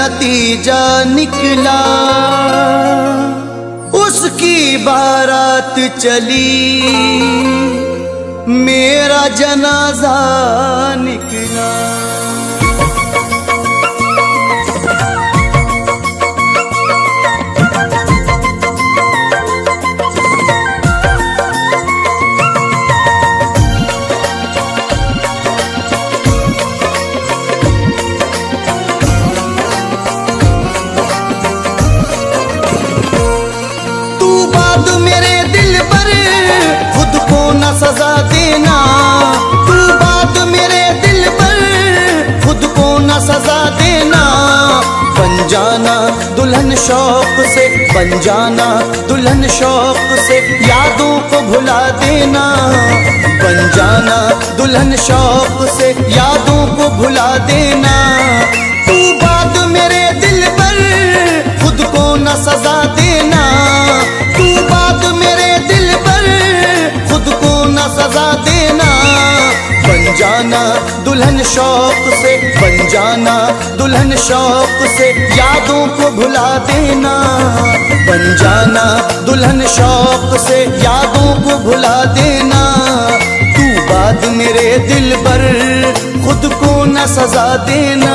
नतीजा निकला, उसकी बारात चली, मेरा जनाजा निकला। सजा देना, तू बात मेरे दिल पर खुद को न सजा देना। बन जाना दुल्हन शौक से, बन जाना दुल्हन शौक से, यादों को भुला देना। बन जाना दुल्हन शौक से, यादों को भुला देना। तू बात मेरे दिल पर खुद को न सजा देना, तू बात मेरे दिल पर खुद को न सजा देना। बन जाना दुल्हन शौक से, बन जाना दुल्हन शौक से, यादों को भुला देना। बन जाना दुल्हन शौक से, यादों को भुला देना। तू बात मेरे दिल पर खुद को न सजा देना।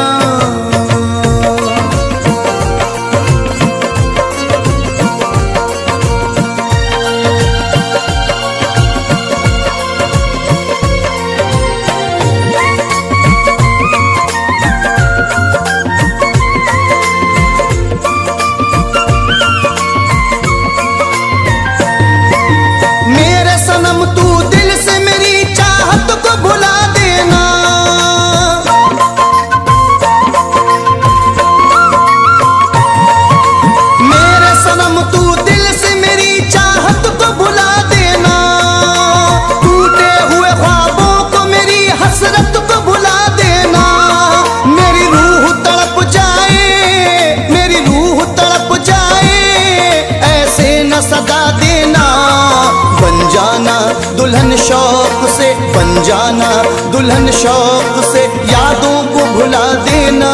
दुल्हन शौक से, बन जाना दुल्हन शौक से, यादों को भुला देना।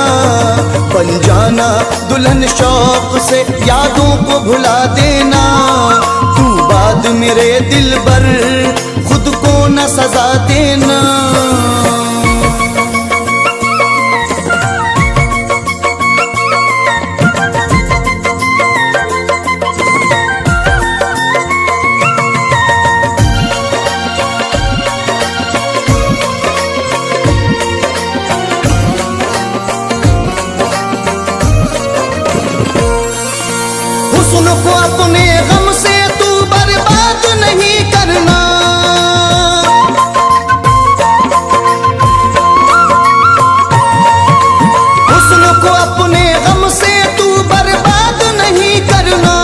बन जाना दुल्हन शौक से, यादों को भुला देना। तू बात मेरे दिल पर खुद को न सजा देना। को अपने गम से तू बर्बाद नहीं करना, हुस्न को अपने गम से तू बर्बाद नहीं करना।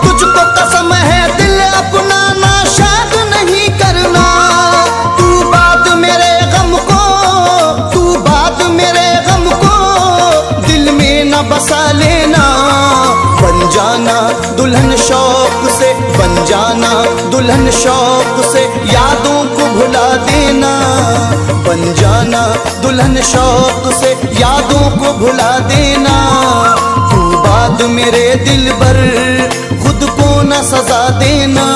तुझको कसम है दिल अपना नाशाद नहीं करना। तू बात मेरे गम को, तू बात मेरे गम को दिल में न बसा लेना। बन जाना दुल्हन शौक से, बन जाना दुल्हन शौक से, यादों को भुला देना। बन जाना दुल्हन शौक से, यादों को भुला देना। तू बात मेरे दिल पर खुद को न सजा देना।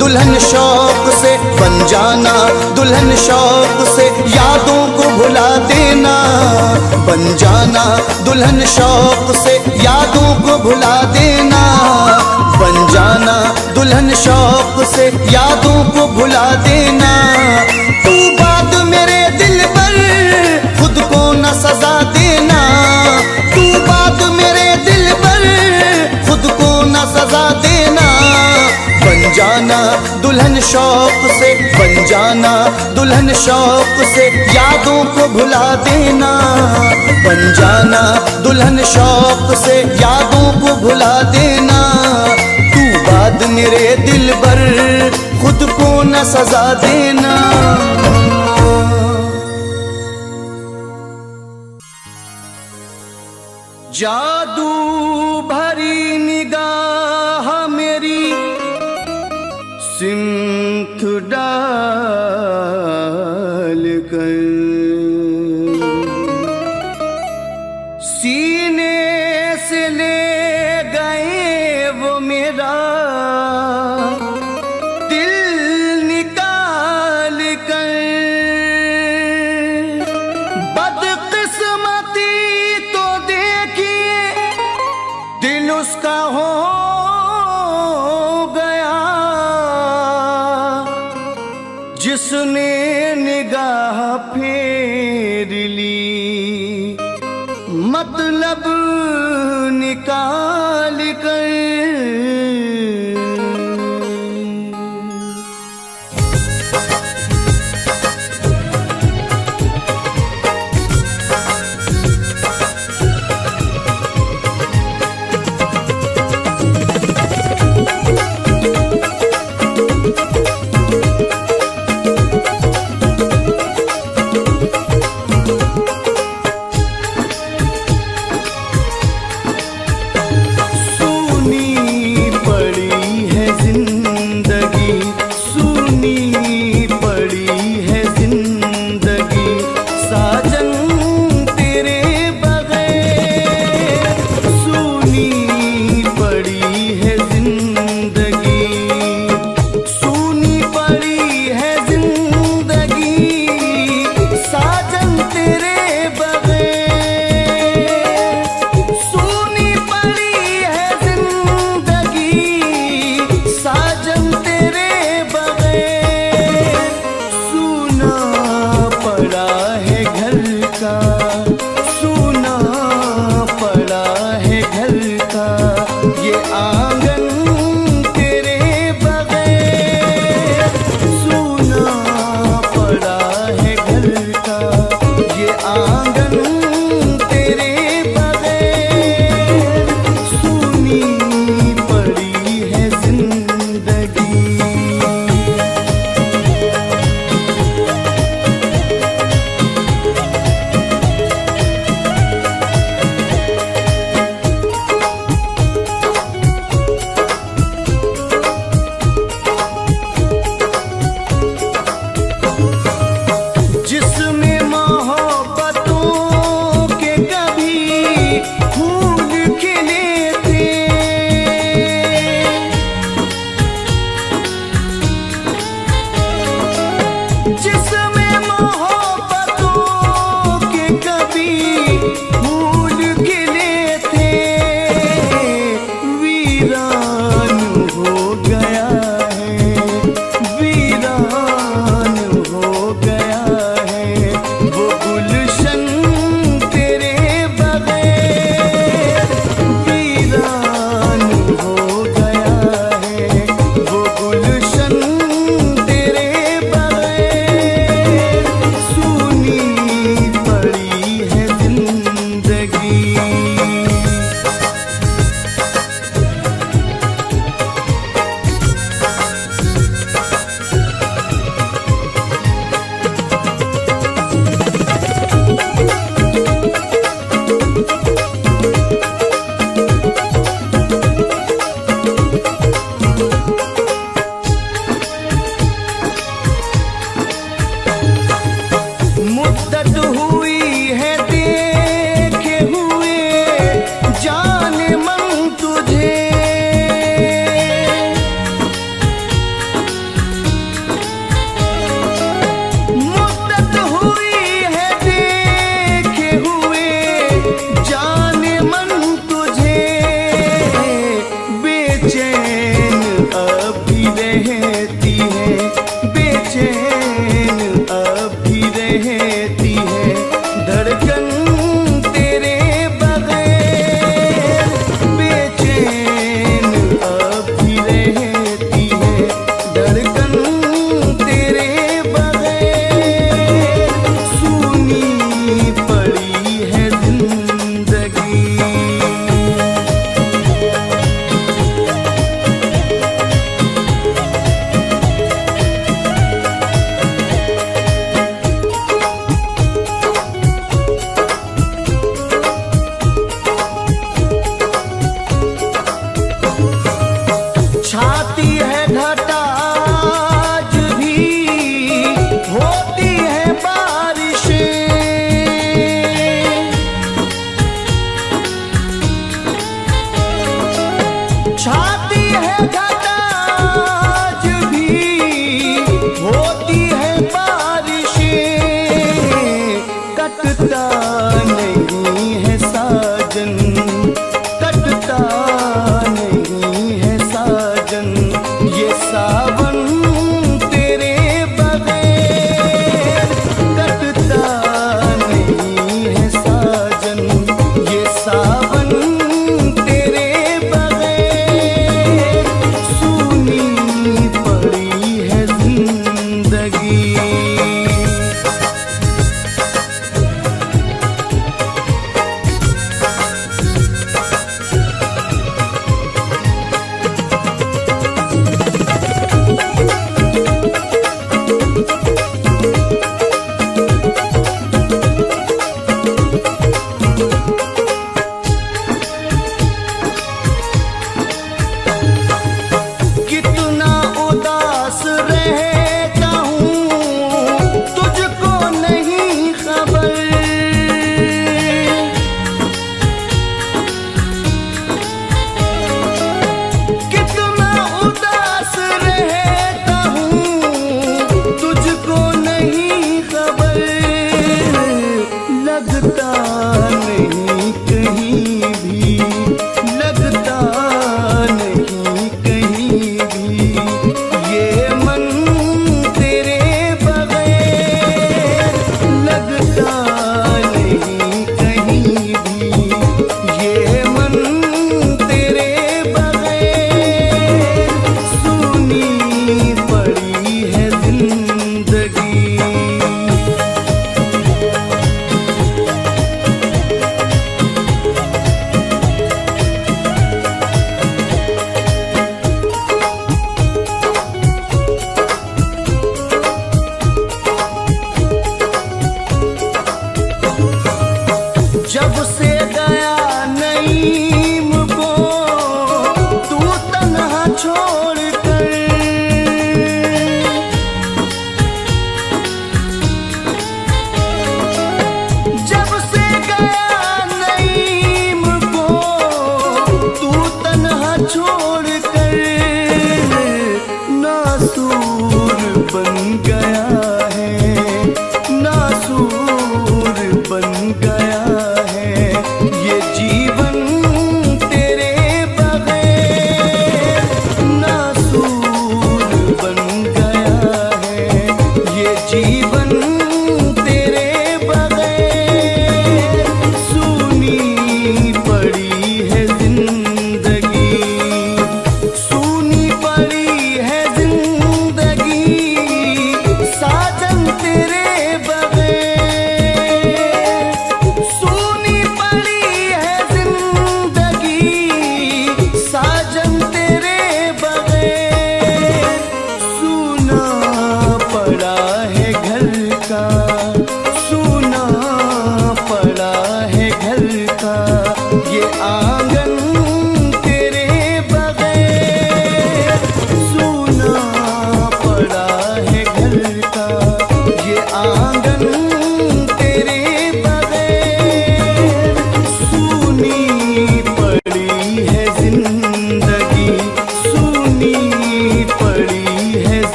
दुल्हन शौक से, बन जाना दुल्हन शौक से, यादों को भुला देना, बन जाना दुल्हन शौक से यादों को भुला देना, बन जाना दुल्हन शौक से यादों को भुला देना। तू बात मेरे दिल पर खुद को न सजा देना, तू बात मेरे दिल पर खुद को न सजा देना, बन जाना दुल्हन शौक से, बन जाना दुल्हन शौक से यादों को भुला देना, बन जाना दुल्हन शौक से यादों को भुला देना। तू बात मेरे दिल पर खुद को न सजा देना। जादू भरी निगाह मेरी सिमत डाल कर सीने से ले गए वो मेरा दिल निकाल कर। बदकिस्मती तो देखिए दिल उसका हो जिसने निगाह फेर ली मतलब निकाल कर। बेचैन अब भी रहती है धड़कन तेरे बगैर, बेचैन अब भी रहती है धड़कन तेरे बगैर, सूनी पड़ी है जिंदगी।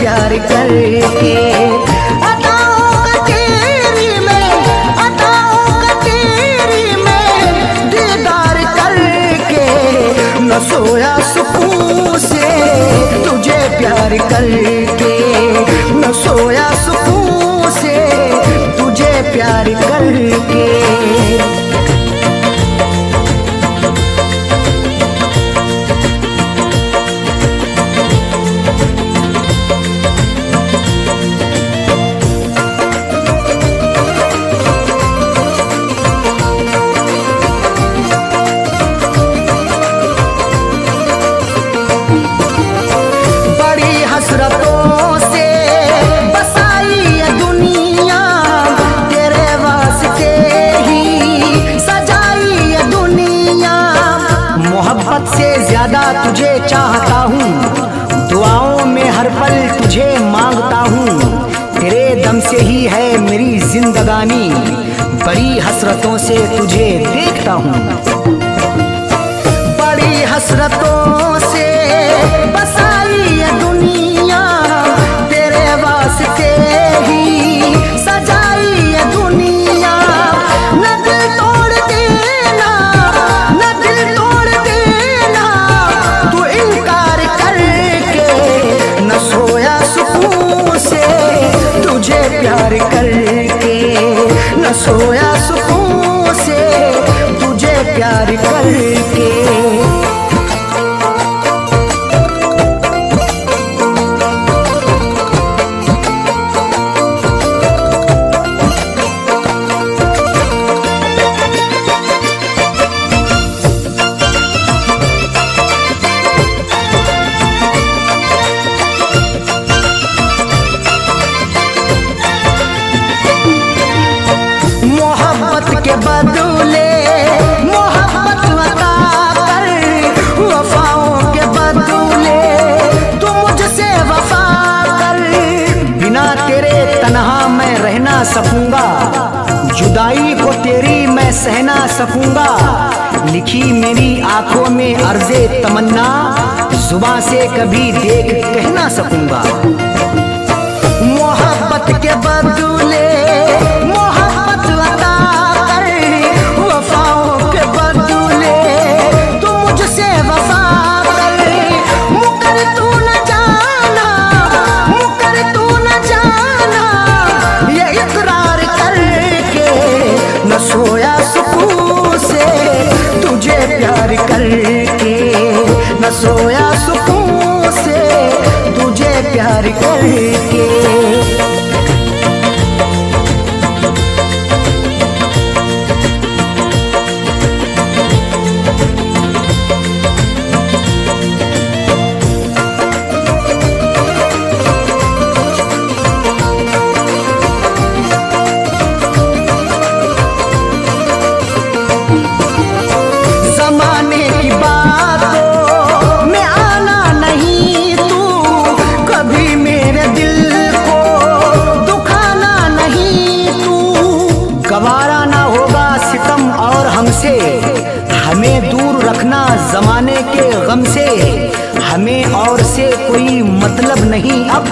प्यार करके। अदाओं का तेरी में, अदाओं का तेरी में दीदार करके, न सोया सुकून से तुझे प्यार करके, न सोया सुकून से तुझे प्यार करके। हसरतों से बसाई ये दुनिया, तेरे वास्ते ही सजाई ये दुनिया। मोहब्बत से ज्यादा तुझे चाहता हूँ, दुआओं में हर पल तुझे मांगता हूँ। तेरे दम से ही है मेरी जिंदगानी, बड़ी हसरतों से तुझे देखता हूँ। बड़ी हसरतों से बसाई ये दुनिया, तेरे वास्ते ही सजाई ये दुनिया। न दिल तोड़ देना, न दिल तोड़ देना तू इनकार करके, न सोया सुकून से तुझे प्यार करके, न सोया सुकून से तुझे प्यार करके। के बदले मोहब्बत अता कर, वफाओं के बदले तू मुझसे वफा कर। बिना तेरे तन्हा मैं रह ना सकूंगा, जुदाई को तेरी मैं सह ना सकूंगा। लिखी मेरी आंखों में अर्ज़े तमन्ना, जुबां से कभी देख कह ना सकूंगा। मोहब्बत के बदले मोहब्बत अता कर, वफाओं के बदले तू मुझसे वफा कर। मुकर तू न जाना, मुकर तू न जाना ये इकरार करके, न सोया सुकून से तुझे प्यार करके, न सोया सुकून से तुझे प्यार करके। जमाने की बातों में आना नहीं तू, कभी मेरे दिल को दुखाना नहीं तू। गवारा ना होगा सितम और हमसे, हमें दूर रखना जमाने के गम से। हमें और से कोई मतलब नहीं अब,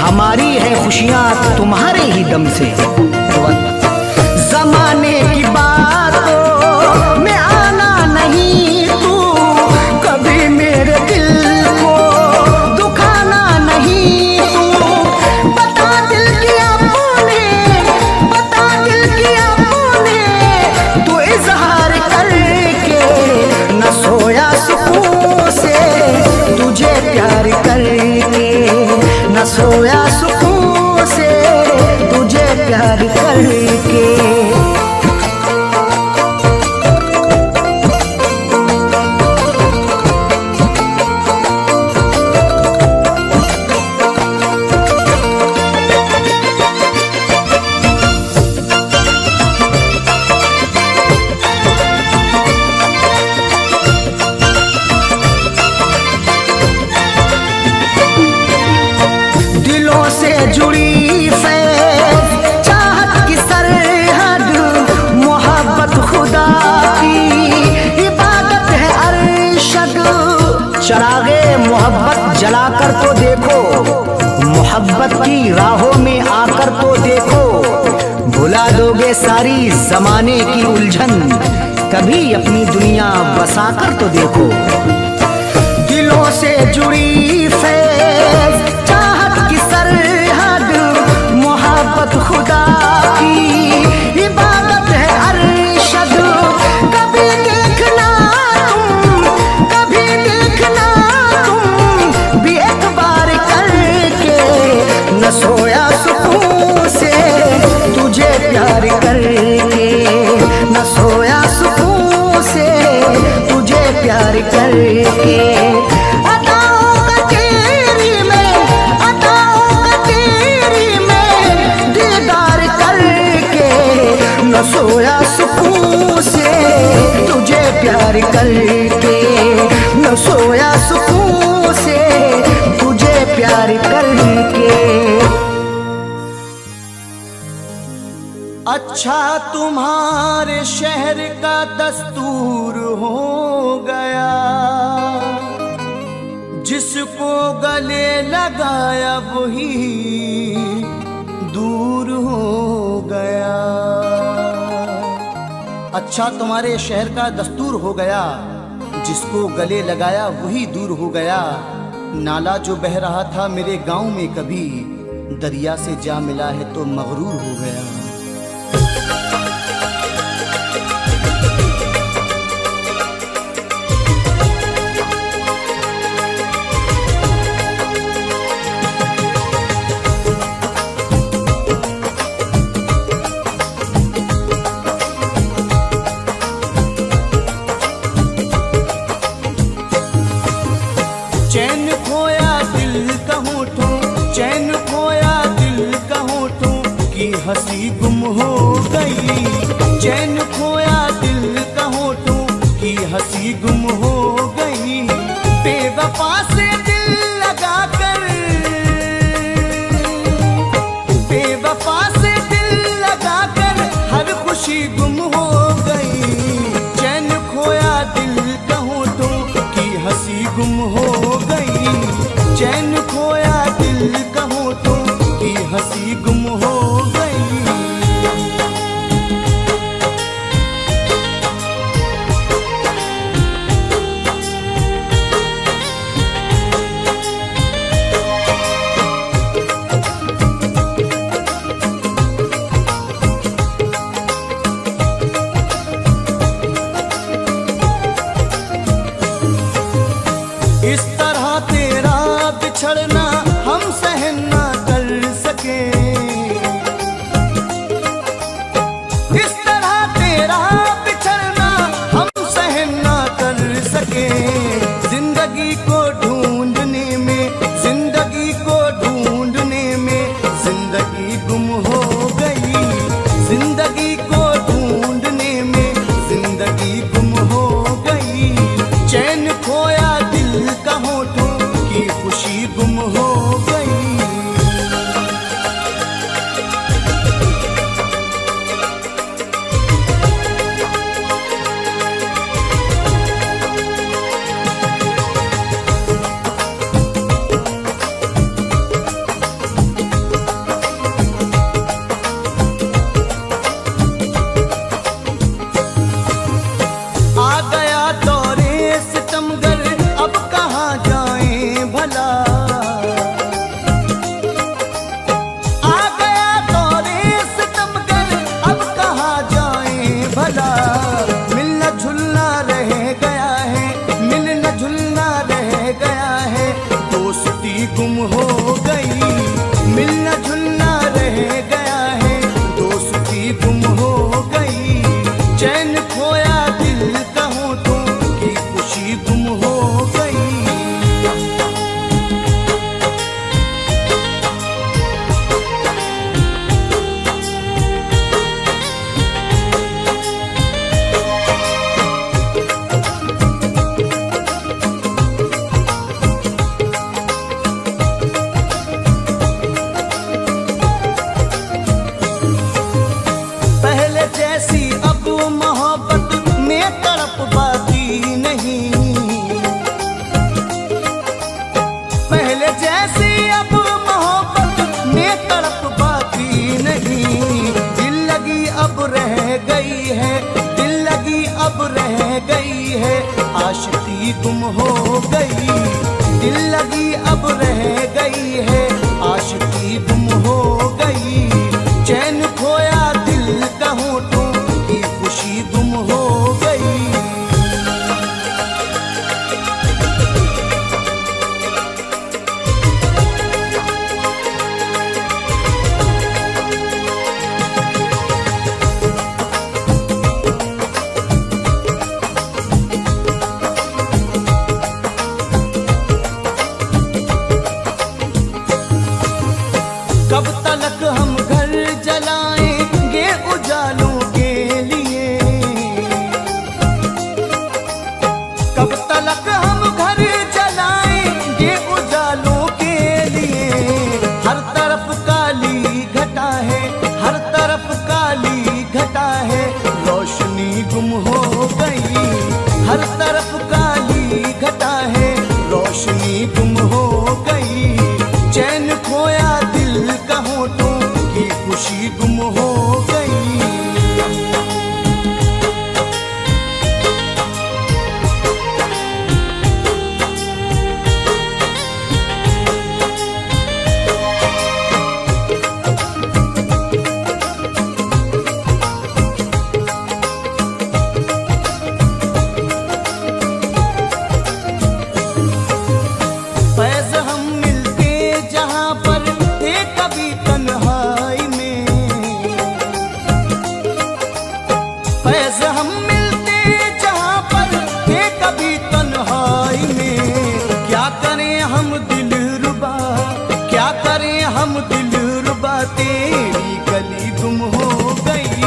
हमारी है खुशियाँ तुम्हारे ही दम से। जमाने की बातों में आना नहीं तू, कभी मेरे दिल को दुखाना नहीं तू। बता दिल किया तूने, बता दिल किया तूने तू इजहार करके, न सोया सुकून से तुझे प्यार करके, न सोया सुकून से तुझे प्यार करके। दिलों से जुड़ी फैज़ चाहत की सरहद, मोहब्बत खुदा की इबादत है अरशद। चरागे मोहब्बत जलाकर तो देखो, मोहब्बत की राहों में आकर तो देखो, भुला दोगे सारी जमाने की उलझन, कभी अपनी दुनिया बसाकर तो देखो। दिलों से जुड़ी फैज़ चाहत की सरहद, मोहब्बत खुदा की इबादत है अरशद। कभी देखना तुम, कभी देखना तुम भी एक बार करके, न सोया सुकून से तुझे प्यार करके, न सोया सुकून से तुझे प्यार करके। अताओं का तेरी में, अताओं का तेरी में दीदार करके, न सोया सुकून से तुझे प्यार करके, न सोया सुकून से तुझे प्यार करके। अच्छा तुम्हारे शहर का दस्तूर हो गया, जिसको गले लगाया वही दूर हो गया। अच्छा तुम्हारे शहर का दस्तूर हो गया, जिसको गले लगाया वही दूर हो गया। नाला जो बह रहा था मेरे गांव में कभी, दरिया से जा मिला है तो मगरूर हो गया। चैन खोया दिल का होठों, चैन खोया दिल का होठों की हंसी गुम हो गई। चैन खोया दिल का होठों की हंसी गुम हो गई। बेवफा से दिल लगा कर, बेवफा से दिल लगा कर हर खुशी गुम हो गई। चैन खोया दिल का होठों की हंसी गुम हो गई। चैन खोया दिल का होठों की हंसी गुम हो गई। इस तरह तेरा बिछड़ना हम सहन ना कर सके। इस तरह तेरा बिछड़ना हम सहन ना कर सके। जिंदगी को ढूंढने में, जिंदगी को ढूंढने में जिंदगी गुम हो गई। जिंदगी को ढूंढने में जिंदगी गुम हो गई। चैन खोया दिल का होठों की खुशी गुम हो गई। आ गया दौरे सितमगर, अब कहाँ जाएं भला। आ गया दौरे सितमगर, अब कहाँ जाएं भला। मिलना झुलना रह गया है, मिलना झुलना रह गया है, दोस्ती गुम हो गई। मिलना झुलना रह गया है, दोस्ती गुम हो गई। चैन खोया दिल का होठों की खुशी गुम हो गई। है, आशिकी गुम हो गई। दिल लगी अब रह गई है, आशिकी गुम हो गई। चैन खोया दिल का होठों की खुशी गुम हो गई। कब तलक हम घर जलाएंगे उजालों के लिए, कब तलक हम घर जलाएंगे उजालों के लिए। हर तरफ काली घटा है, हर तरफ काली घटा है, रोशनी गुम हो गई। हर तरफ काली घटा है, रोशनी गुम हो गई। चैन खोया दिल का होठों की खुशी गुम हो गई। फैज़ हम मिलते जहाँ पर थे कभी तन्हाई में, फैज़ हम मिलते जहाँ पर थे कभी तन्हाई में। क्या करें हम दिलरुबा, क्या करें हम दिलरुबा, तेरी गली गुम हो गई।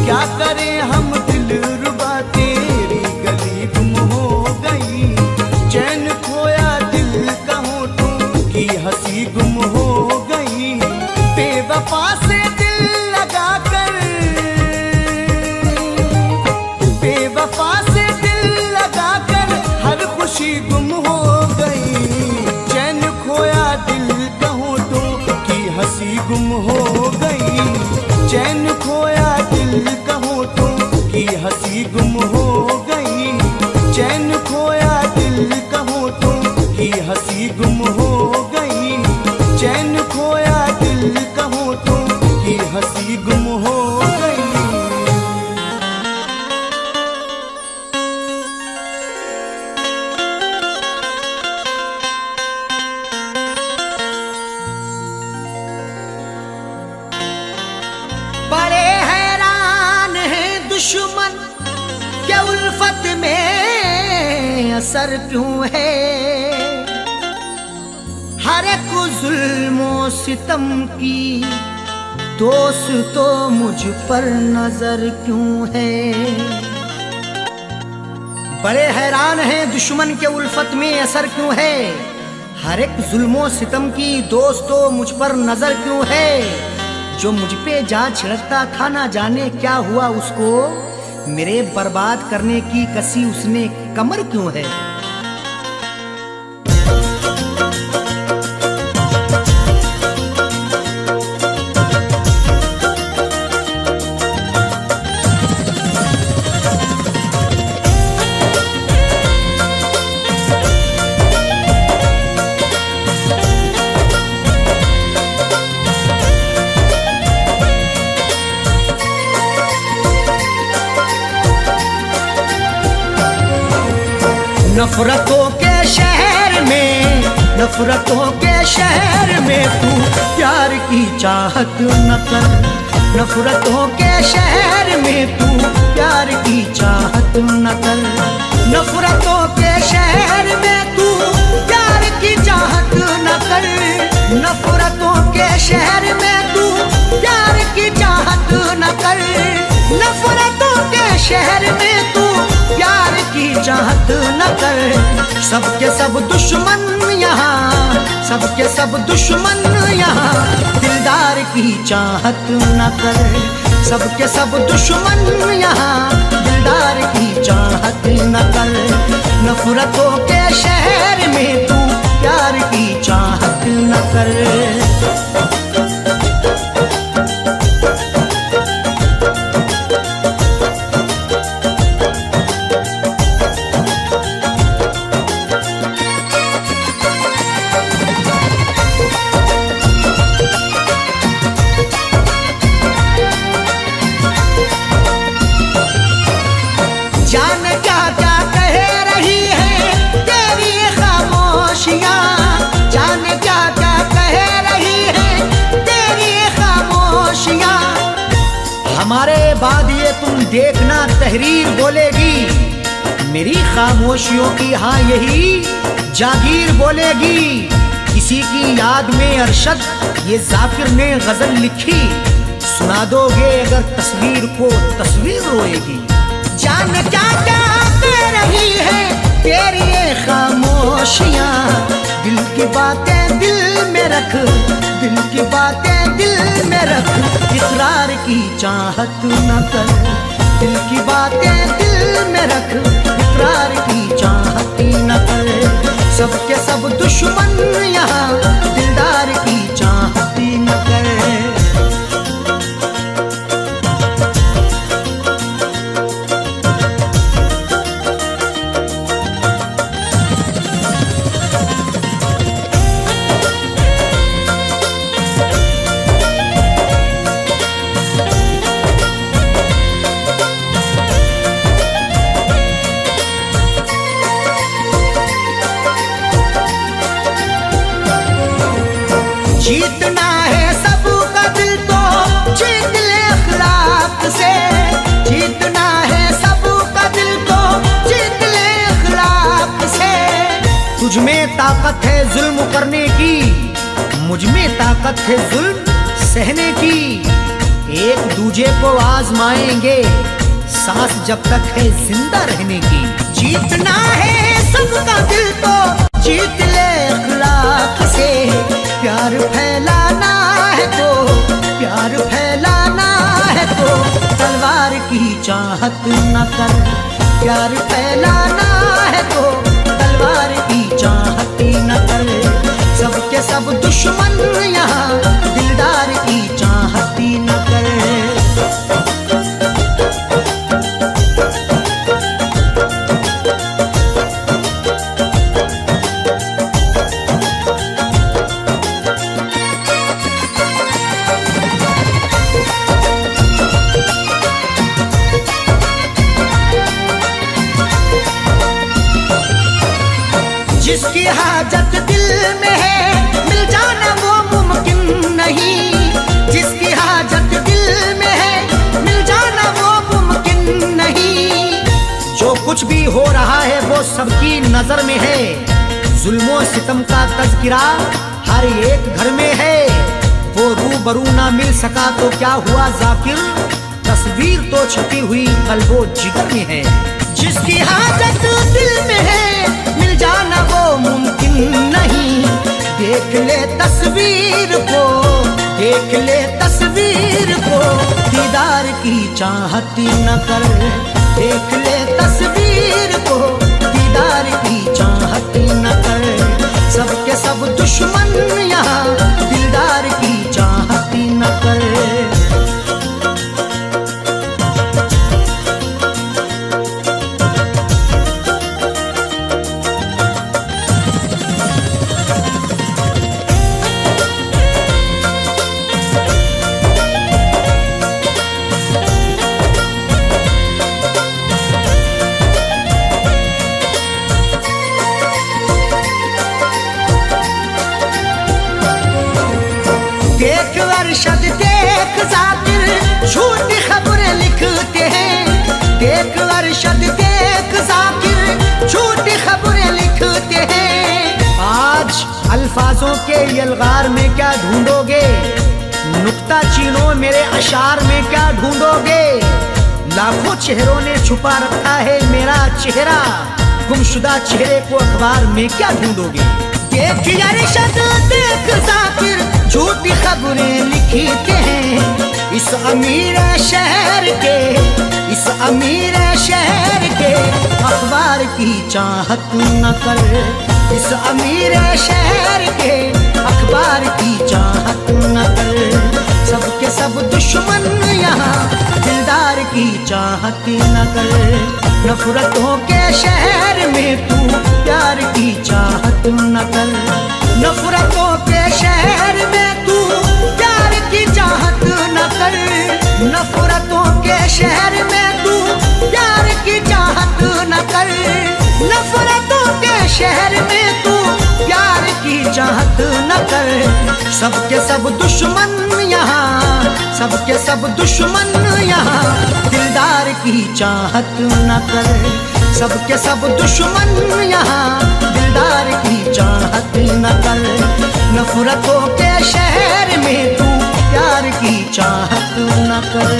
क्या करें हम दिलरुबा, तेरी गली गुम हो गई। चैन खोया दिल का होठों की हंसी गुम हो गई। बेवफा से दिल लगा कर, बेवफा से दिल लगा कर हर खुशी गुम हो गई। चैन खोया दिल का होठों की हंसी गुम हो गई। चैन खोया दिल का होठों की हंसी गुम हो गई। चैन खोया दिल का होठों की हंसी गुम हो गई। चैन खोया दिल का होठों की हंसी गुम हो गई। बड़े हैरान हैं दुश्मन के उल्फत में असर क्यों है। हर एक जुल्मो सितम की दोस्त तो मुझ पर नजर क्यों है। बड़े हैरान हैं दुश्मन के उल्फत में असर क्यों है। हर एक जुल्मो सितम की दोस्त तो मुझ पर नजर क्यों है। जो मुझ पे जा छिड़कता था ना जाने क्या हुआ उसको, मेरे बर्बाद करने की कसी उसने कमर क्यों है। नफरतों के शहर में, नफरतों के शहर में तू प्यार की चाहत न कर। नफरतों के शहर में तू प्यार की चाहत न कर। नफरतों के शहर में तू प्यार की चाहत न कर। नफरतों के शहर में तू प्यार की चाहत न कर। नफरतों के शहर में तू प्यार की चाहत न कर। सबके सब दुश्मन यहाँ, सबके सब दुश्मन यहाँ, दिलदार की चाहत न कर। सबके सब दुश्मन यहाँ, दिलदार की चाहत न कर। नफरतों के शहर में तू प्यार की चाहत न कर। मेरी खामोशियों की हाँ यही जागीर बोलेगी। किसी की याद में अरशद ये जाकिर ने गजल लिखी, सुना दोगे अगर तस्वीर को तस्वीर रोएगी। जान क्या क्या कह रही है तेरी ये खामोशियाँ, दिल की बातें दिल में रख, दिल की बातें दिल में रख, इकरार की चाहत न कर, दिल की बातें दिल में रख, इकरार की चाहत न कर। सबके सब दुश्मन यहाँ दिलदार की चाहत न कर। जीतना है सबका दिल तो जीत ले अखलाक से, जीतना है सबका दिल तो जीत ले अखलाक से। तुझ में ताकत है जुल्म करने की, मुझ में ताकत है जुल्म सहने की। एक दूजे को आजमाएंगे सांस जब तक है जिंदा रहने की। जीतना है सबका दिल तो जीत ले अखलाक से। प्यार फैलाना है तो, प्यार फैलाना है तो तलवार की चाहत न कर। प्यार फैलाना है तो तलवार की चाहत न कर। सबके सब दुश्मन यहाँ दिलदार की चाहत न कर। जिसकी हाजत दिल में है मिल जाना वो मुमकिन नहीं, जिसकी हाजत दिल में है मिल जाना वो मुमकिन नहीं। जो कुछ भी हो रहा है वो सबकी नजर में है, जुल्मों सितम का तज़किरा हर एक घर में है। वो रूबरू ना मिल सका तो क्या हुआ जाकिर, तस्वीर तो छपी हुई कल्बो जिगर में है। जिसकी हाजत दिल में है मिल जाना वो मुमकिन नहीं। देख ले तस्वीर को, देख ले तस्वीर को, दीदार की चाहत न कर। देख ले तस्वीर को, दीदार की चाहत न कर। सबके सब दुश्मन यहाँ दिलदार की चाहत न कर। देख अरशद देख जाकिर झूठी खबरें लिखते हैं। देख अरशद देख जाकिर झूठी खबरें लिखते हैं। आज अल्फाजों के यलगार में क्या ढूंढोगे, नुक्ता चीनो मेरे अशार में क्या ढूंढोगे। लाखों चेहरों ने छुपा रखा है मेरा चेहरा, गुमशुदा चेहरे को अखबार में क्या ढूंढोगे। देख अरशद देख जाकिर झूठी खबरें लिखते हैं। इस अमीर शहर के, इस अमीर शहर के अखबार की चाहत न कर। इस अमीर शहर के अखबार की चाहत न कर। सबके सब दुश्मन यहाँ दिलदार की चाहत न कर। नफरतों के शहर में तू प्यार की चाहत न कर। नफरतों के शहर में तू प्यार की चाहत न कर। नफरतों के शहर में तू प्यार की चाहत न कर। नफरतों के शहर में तू प्यार की चाहत न कर। सबके सब दुश्मन यहाँ, सबके सब दुश्मन यहाँ दिलदार की चाहत न कर। सबके सब दुश्मन यहाँ दिलदार की चाहत न कर। नफरतों के शहर में तू प्यार की चाहत न कर।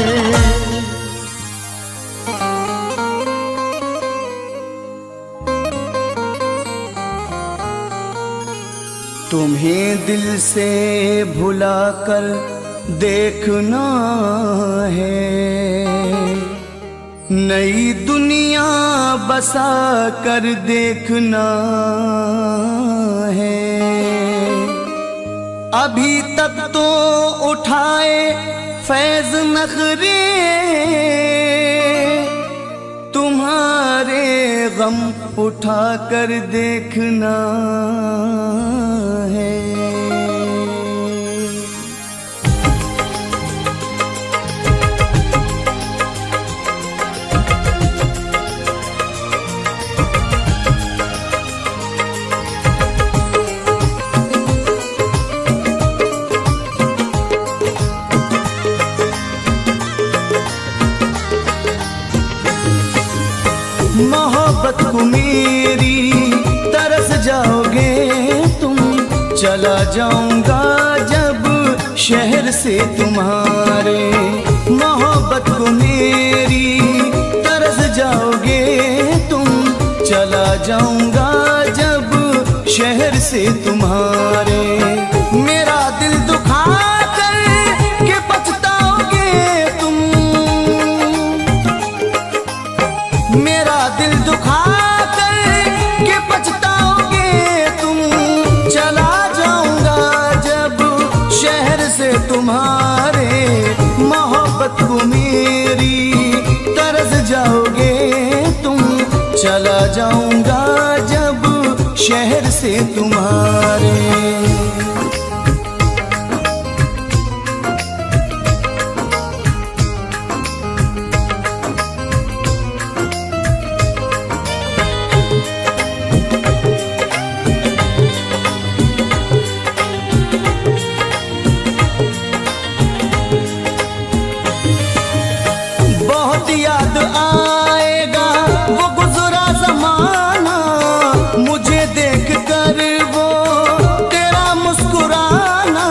तुम्हें दिल से भुला कर देखना है, नई दुनिया बसा कर देखना है। अभी तक तो उठाए फैज नखरे, तुम्हारे गम उठा कर देखना है। मोहब्बत को मेरी तरस जाओगे तुम, चला जाऊंगा जब शहर से तुम्हारे। मोहब्बत को मेरी तरस जाओगे तुम, चला जाऊंगा जब शहर से तुम्हारे। मेरा दिल दुखा कर के पछताओगे तुम, मेरा दिल दुखा कर के पछताओगे तुम। चला जाऊंगा जब शहर से तुम्हारे। मोहब्बत को मेरी तरस जाओगे तुम, चला जाऊंगा जब शहर से तुम्हारे। याद आएगा वो गुजरा जमाना, मुझे देख कर वो तेरा मुस्कुराना।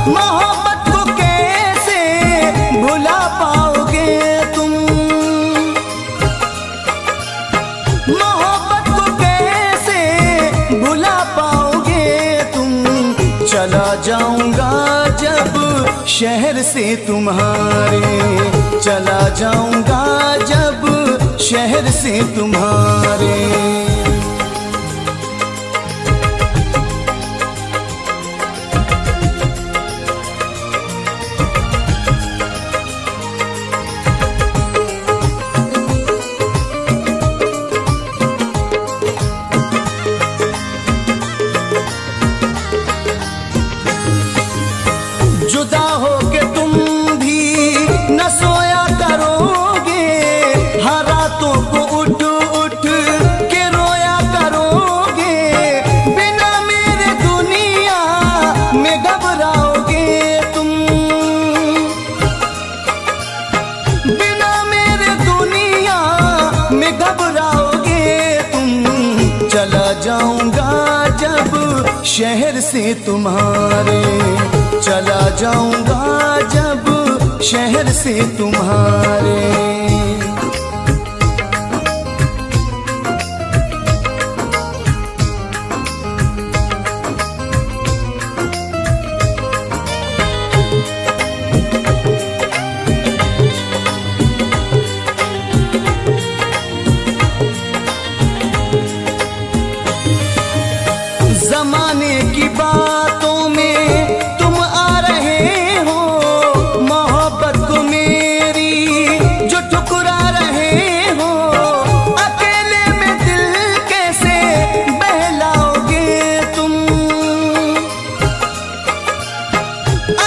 मोहब्बत को कैसे भुला पाओगे तुम, मोहब्बत को कैसे भुला पाओगे तुम। चला जाऊंगा जब शहर से तुम्हारे, चला जाऊंगा जब शहर से तुम्हारे। जुदा हो के तुम भी न सोया करोगे, हर रातों को उठ उठ के रोया करोगे। बिना मेरे दुनिया में घबराओगे तुम, बिना मेरे दुनिया में घबराओगे तुम। चला जाऊंगा जब शहर से तुम्हारे, चला जाऊंगा जब शहर से तुम्हारे। जमाने की बातों में तुम आ रहे हो, मोहब्बत को मेरी जो ठुकरा रहे हो। अकेले में दिल कैसे बहलाओगे तुम,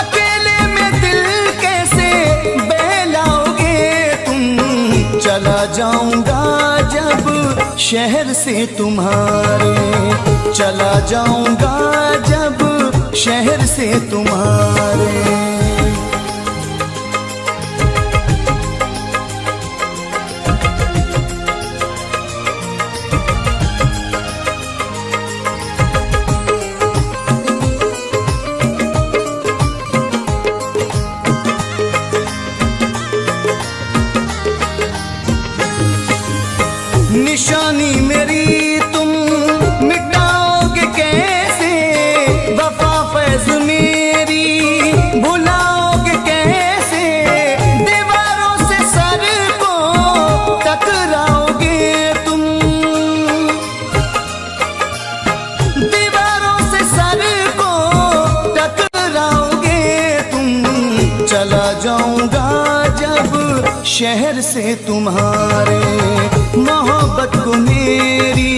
अकेले में दिल कैसे बहलाओगे तुम। चला जाऊंगा जब शहर से तुम्हारे, चला जाऊंगा जब शहर से तुम्हारे। जाऊंगा जब शहर से तुम्हारे, मोहब्बत को मेरी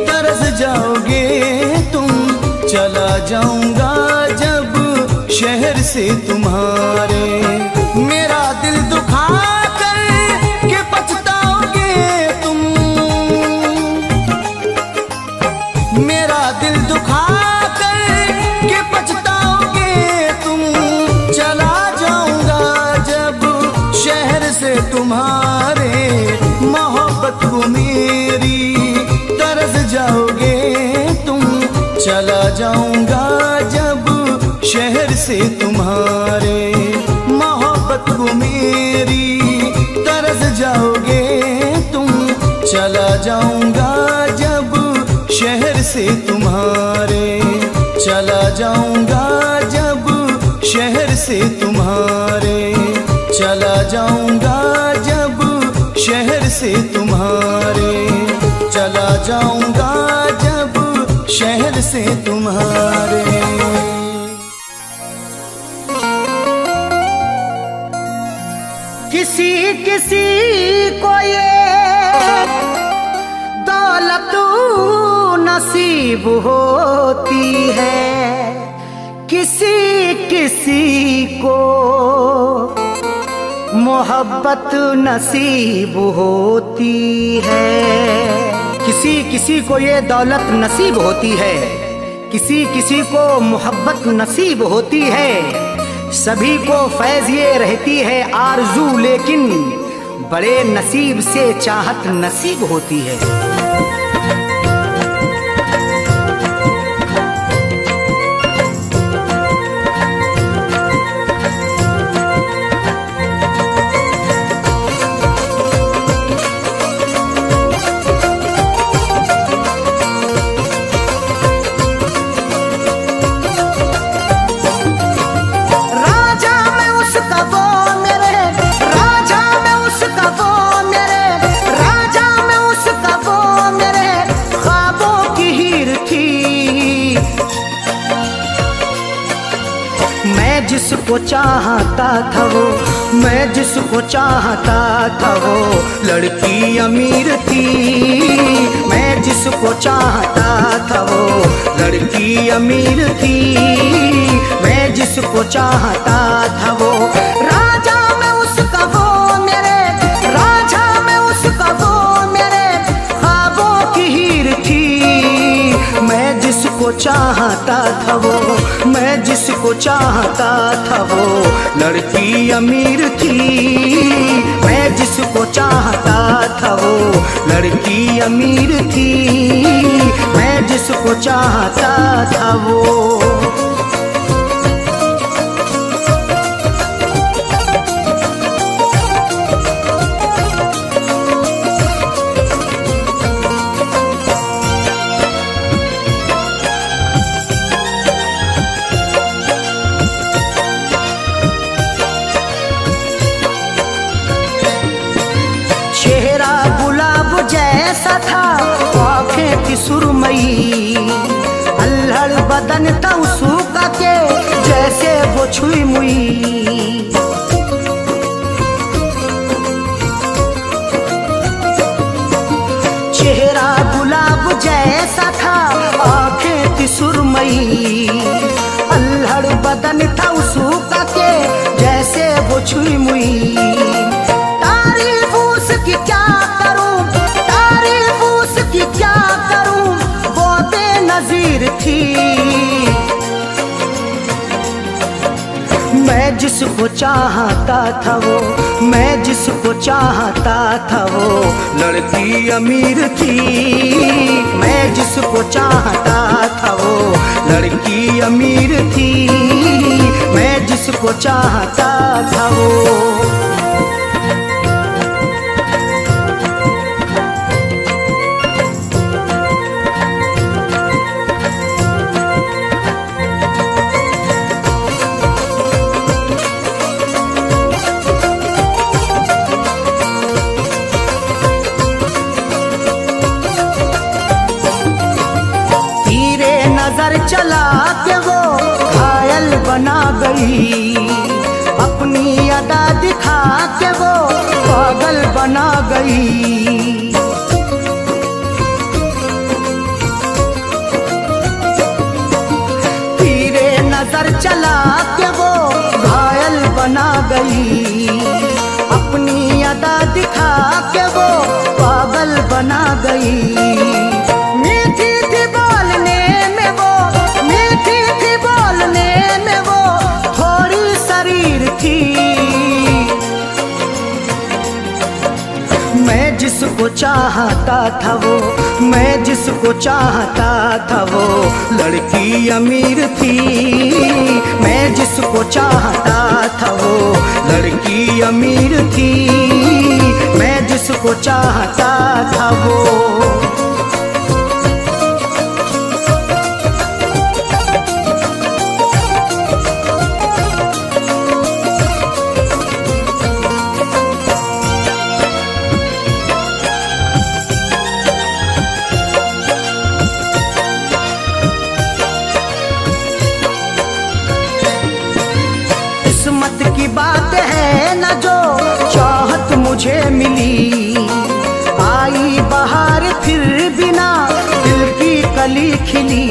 तरस जाओगे तुम। चला जाऊंगा जब शहर से तुम्हारे, मेरा दिल दुखा कर के पछताओगे तुम। मेरा दिल दुखा कर के पछताओगे तुम। चला जाऊंगा जब शहर से तुम्हारे, मोहब्बत को मेरी तरस जाओगे तुम। चला जाऊंगा जब शहर से तुम्हारे, मोहब्बत को मेरी तरस जाओगे तुम। चला जाऊंगा जब शहर से तुम्हारे, चला जाऊंगा जब शहर से तुम्हारे, चला जाऊंगा जब शहर से तुम्हारे, चला जाऊंगा जब शहर से तुम्हारे। किसी किसी को ये दौलत नसीब होती है, किसी किसी को मोहब्बत नसीब होती है। किसी किसी को ये दौलत नसीब होती है, किसी किसी को मोहब्बत नसीब होती है। सभी को फैज़ ये रहती है आरज़ू, लेकिन बड़े नसीब से चाहत नसीब होती है। जिसको चाहता था वो, मैं जिसको चाहता था वो लड़की अमीर थी। मैं जिसको चाहता था वो लड़की अमीर थी। मैं जिसको चाहता था वो राजा में उसका वो मेरे, राजा में उसका वो मेरे ख्वाबों की हीर थी। मैं जिसको चाहता था वो, मैं जिसको चाहता था वो लड़की अमीर थी। मैं जिसको चाहता था वो लड़की अमीर थी। मैं जिसको चाहता था वो। चेहरा गुलाब जैसा था, आँखें थी सुरमई, अल्हड़ बदन था उसका के जैसे वो छुई मुई। चेहरा गुलाब जैसा था, आँखें थी सुरमई, अल्हड़ बदन था उसका के जैसे वो छुई मुई। की क्या करूं, तारीफ उसकी क्या करूं, वो बेनज़ीर थी। मैं जिसको चाहता था वो, मैं जिसको चाहता था वो लड़की अमीर थी। मैं जिसको चाहता था वो लड़की अमीर थी। मैं जिसको चाहता था वो। चला के वो घायल बना गई, अपनी अदा पागल बना गई। तीरे नजर चला के वो घायल बना गई। अपनी अदा दिखा के वो पागल बना गई। मीठी थी बोलने में वो, मीठी थी बोलने में वो, थोड़ी शरीर थी। मैं जिसको चाहता था वो, मैं जिसको चाहता था वो लड़की अमीर थी। मैं जिसको चाहता था वो लड़की अमीर थी। मैं जिसको चाहता था वो। किस्मत की बात है न जो चाहत मुझे मिली। आई बहार फिर बिना दिल की कली खिली।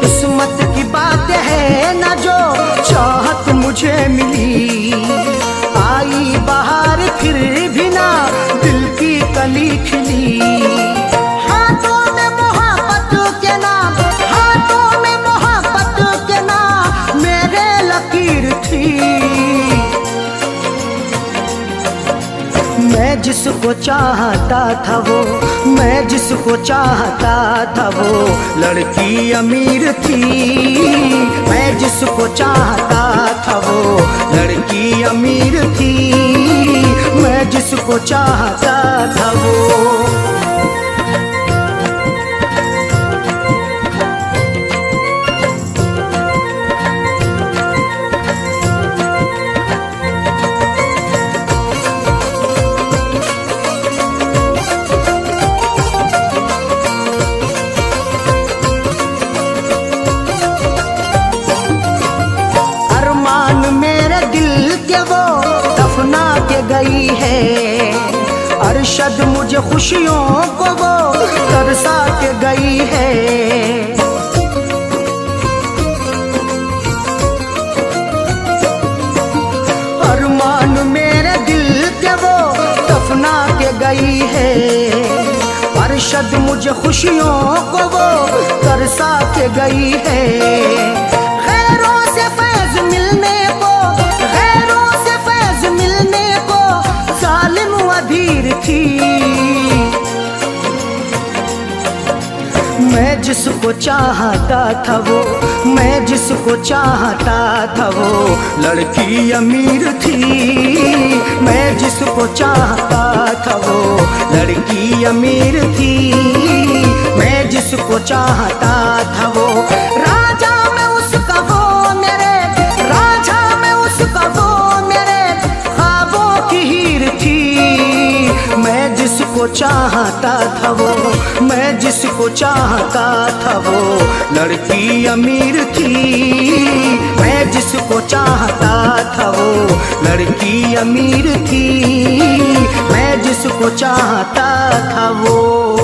किस्मत की बात है न जो चाहत मुझे मिली। आई बहार फिर बिना दिल की कली खिली। मैं जिसको चाहता था वो, मैं जिसको चाहता था वो लड़की अमीर थी। मैं जिसको चाहता था वो लड़की अमीर थी। मैं जिसको चाहता था वो। दफना के गई है अरशद मुझे खुशियों को वो तरसा के गई है। अरमान मेरे दिल के वो दफना के गई है। अरशद मुझे खुशियों को वो तरसा के गई है। खैरों से फैज मिलने को, थी। मैं जिसको चाहता था वो, मैं जिसको चाहता था वो लड़की अमीर थी। मैं जिसको चाहता था वो लड़की अमीर थी। मैं जिसको चाहता था वो राजा में उसका वो मेरे, राजा में उसका वो मेरे ख्वाबों की हीर थी। मैं जिसको चाहता था वो, मैं जिसको चाहता था वो लड़की अमीर थी। मैं जिसको चाहता था वो लड़की अमीर थी। मैं जिसको चाहता था वो।